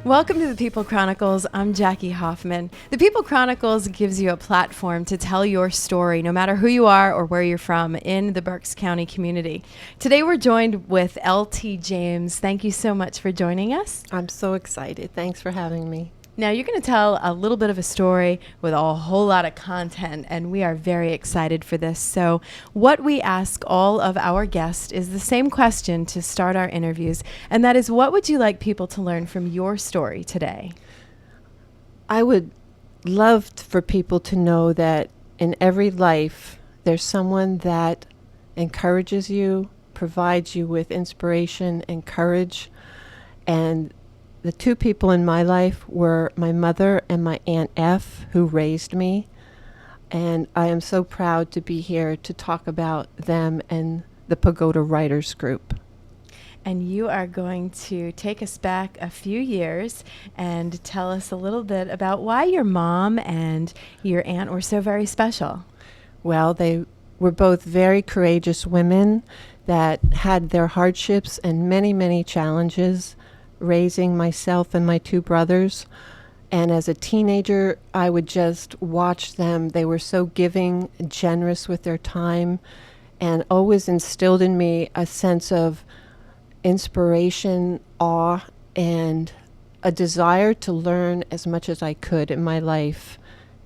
Welcome to the People Chronicles. I'm Jackie Hoffman. The People Chronicles gives you a platform to tell your story, no matter who you are or where you're from, in the Berks County community. Today we're joined with L.T. James. Thank you so much for joining us. I'm so excited. Thanks for having me. Now you're going to tell a little bit of a story with a whole lot of content, and we are very excited for this. So what we ask all of our guests is the same question to start our interviews, and that is, what would you like people to learn from your story today? I would love for people to know that in every life, there's someone that encourages you, provides you with inspiration and courage. And the two people in my life were my mother and my Aunt F, who raised me. And I am so proud to be here to talk about them and the Pagoda Writers Group. And you are going to take us back a few years and tell us a little bit about why your mom and your aunt were so very special. Well, they were both very courageous women that had their hardships and many, many challenges raising myself and my two brothers. And as a teenager, I would just watch them. They were so giving, generous with their time, and always instilled in me a sense of inspiration, awe, and a desire to learn as much as I could in my life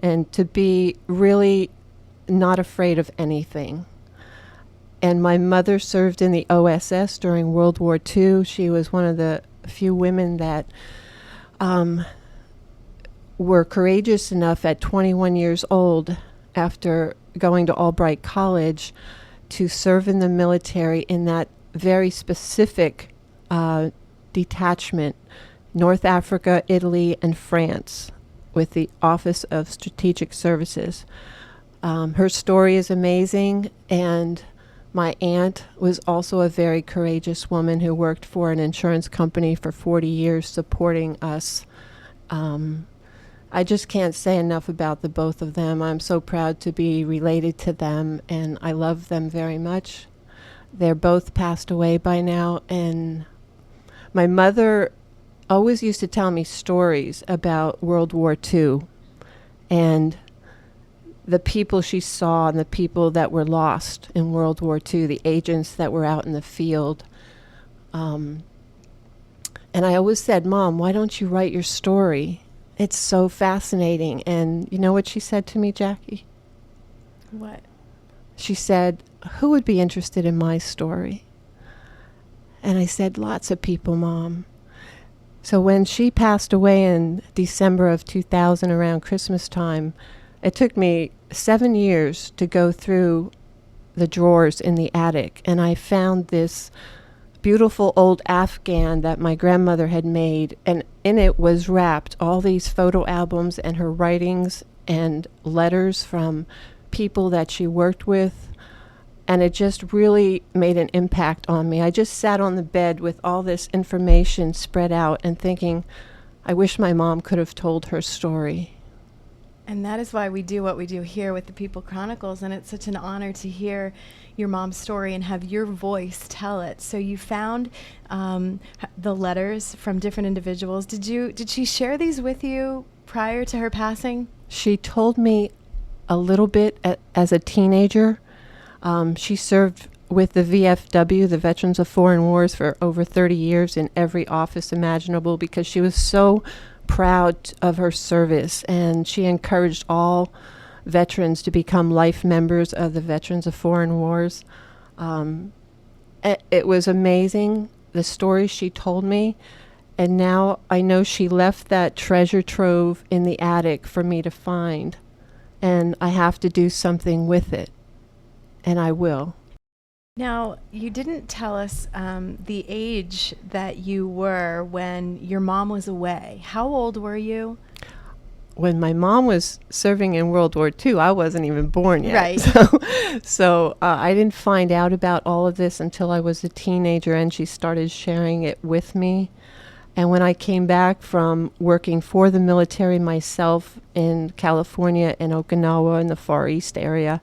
and to be really not afraid of anything. And my mother served in the OSS during World War II. She was one of the few women that were courageous enough at 21 years old, after going to Albright College, to serve in the military in that very specific detachment, North Africa, Italy, and France, with the Office of Strategic Services. Her story is amazing, and my aunt was also a very courageous woman who worked for an insurance company for 40 years supporting us. I just can't say enough about the both of them. I'm so proud to be related to them, and I love them very much. They're both passed away by now, and my mother always used to tell me stories about World War II and the people she saw and the people that were lost in World War II, the agents that were out in the field. And I always said, Mom, why don't you write your story? It's so fascinating. And you know what she said to me, Jackie? What? She said, who would be interested in my story? And I said, lots of people, Mom. So when she passed away in December of 2000, around Christmas time, it took me 7 years to go through the drawers in the attic, and I found this beautiful old Afghan that my grandmother had made, and in it was wrapped all these photo albums and her writings and letters from people that she worked with, and it just really made an impact on me. I just sat on the bed with all this information spread out and thinking, I wish my mom could have told her story. And that is why we do what we do here with the People Chronicles, and it's such an honor to hear your mom's story and have your voice tell it. So you found the letters from different individuals. Did she share these with you prior to her passing? She told me a little bit as a teenager. She served with the VFW, the Veterans of Foreign Wars, for over 30 years in every office imaginable, because she was so proud of her service, and she encouraged all veterans to become life members of the Veterans of Foreign Wars. It was amazing, the stories she told me, and now I know she left that treasure trove in the attic for me to find, and I have to do something with it, and I will. Now, you didn't tell us the age that you were when your mom was away. How old were you? When my mom was serving in World War II, I wasn't even born yet. Right. So I didn't find out about all of this until I was a teenager, and she started sharing it with me. And when I came back from working for the military myself in California and Okinawa in the Far East area,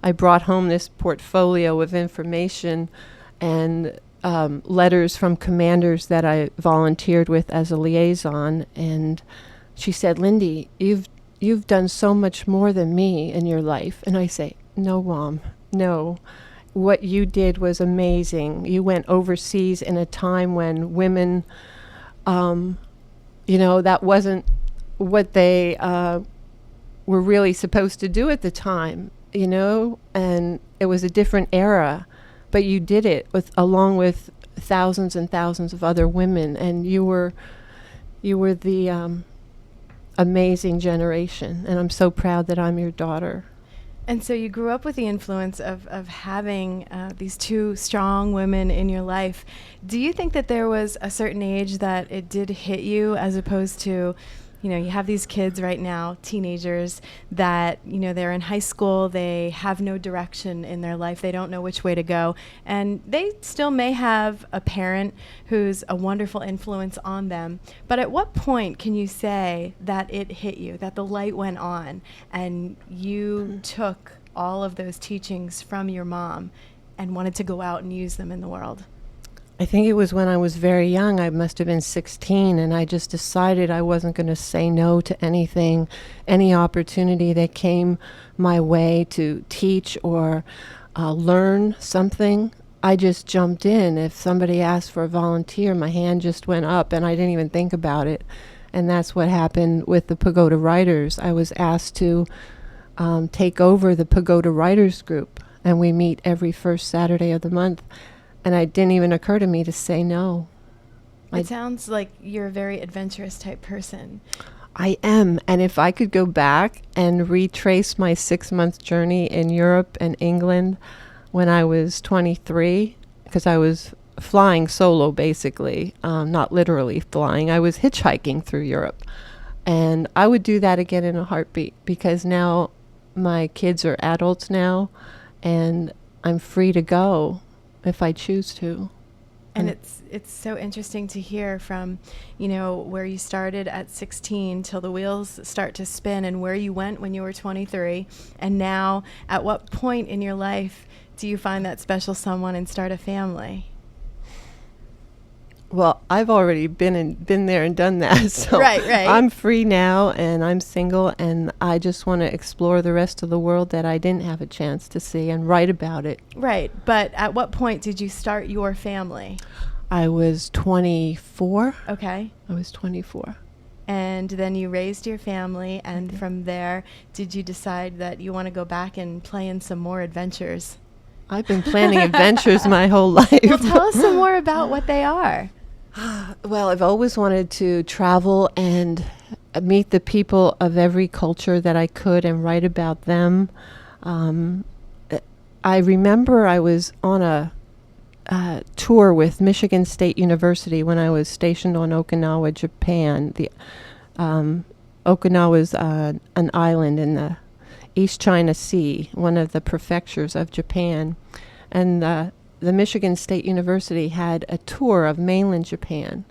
I brought home this portfolio of information, and letters from commanders that I volunteered with as a liaison, and she said, "Lindy, you've done so much more than me in your life." And I say, "No, Mom, no. What you did was amazing. You went overseas in a time when women, that wasn't what they were really supposed to do at the time, and it was a different era. But you did it along with thousands and thousands of other women, and you were the amazing generation, and I'm so proud that I'm your daughter." And so you grew up with the influence of having these two strong women in your life. Do you think that there was a certain age that it did hit you, as opposed to, you have these kids right now, teenagers, that, they're in high school, they have no direction in their life, they don't know which way to go, and they still may have a parent who's a wonderful influence on them. But at what point can you say that it hit you, that the light went on, and you took all of those teachings from your mom and wanted to go out and use them in the world? I think it was when I was very young. I must have been 16, and I just decided I wasn't going to say no to anything, any opportunity that came my way to teach or learn something. I just jumped in. If somebody asked for a volunteer, my hand just went up, and I didn't even think about it. And that's what happened with the Pagoda Writers. I was asked to take over the Pagoda Writers group, and we meet every first Saturday of the month. And it didn't even occur to me to say no. It sounds like you're a very adventurous type person. I am. And if I could go back and retrace my 6-month journey in Europe and England when I was 23, because I was flying solo, basically, not literally flying. I was hitchhiking through Europe. And I would do that again in a heartbeat, because now my kids are adults now, and I'm free to go if I choose to. And it's so interesting to hear from, where you started at 16 till the wheels start to spin, and where you went when you were 23. And now, at what point in your life do you find that special someone and start a family? Well, I've already been there and done that. So right. I'm free now, and I'm single, and I just want to explore the rest of the world that I didn't have a chance to see and write about it. Right. But at what point did you start your family? I was 24. Okay. I was 24. And then you raised your family, and from there, did you decide that you want to go back and play in some more adventures? I've been planning adventures my whole life. Well, tell us some more about what they are. Well, I've always wanted to travel and meet the people of every culture that I could and write about them. I remember I was on a tour with Michigan State University when I was stationed on Okinawa, Japan. Okinawa is an island in the East China Sea, one of the prefectures of Japan. And the Michigan State University had a tour of mainland Japan.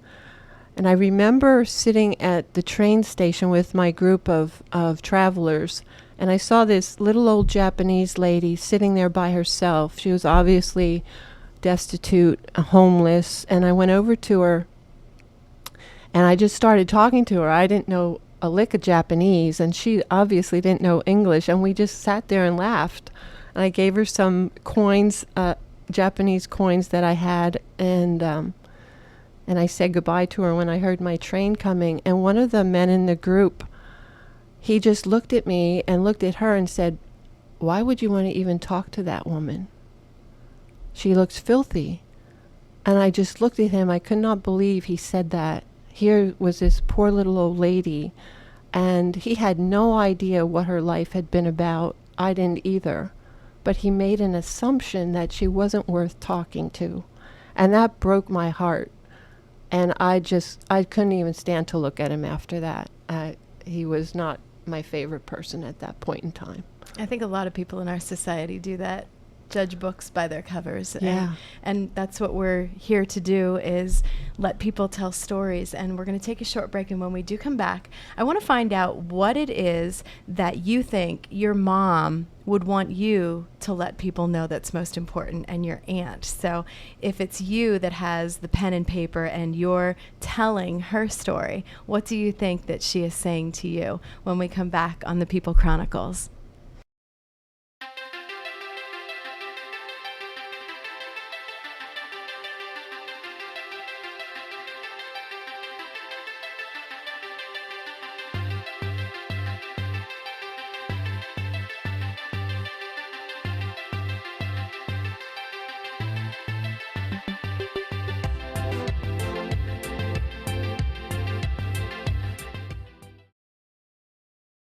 And I remember sitting at the train station with my group of travelers, and I saw this little old Japanese lady sitting there by herself. She was obviously destitute, homeless, and I went over to her, and I just started talking to her. I didn't know a lick of Japanese, and she obviously didn't know English, and we just sat there and laughed. And I gave her some coins, Japanese coins that I had, and I said goodbye to her when I heard my train coming. And one of the men in the group, he just looked at me and looked at her and said, "Why would you want to even talk to that woman? She looks filthy." And I just looked at him. I could not believe he said that. Here was this poor little old lady, and he had no idea what her life had been about. I didn't either. But he made an assumption that she wasn't worth talking to. And that broke my heart. And I couldn't even stand to look at him after that. He was not my favorite person at that point in time. I think a lot of people in our society do that. judge books by their covers. Yeah. And that's what we're here to do, is let people tell stories. And we're going to take a short break. And when we do come back, I want to find out what it is that you think your mom would want you to let people know that's most important, and your aunt. So if it's you that has the pen and paper and you're telling her story, what do you think that she is saying to you when we come back on the People Chronicles?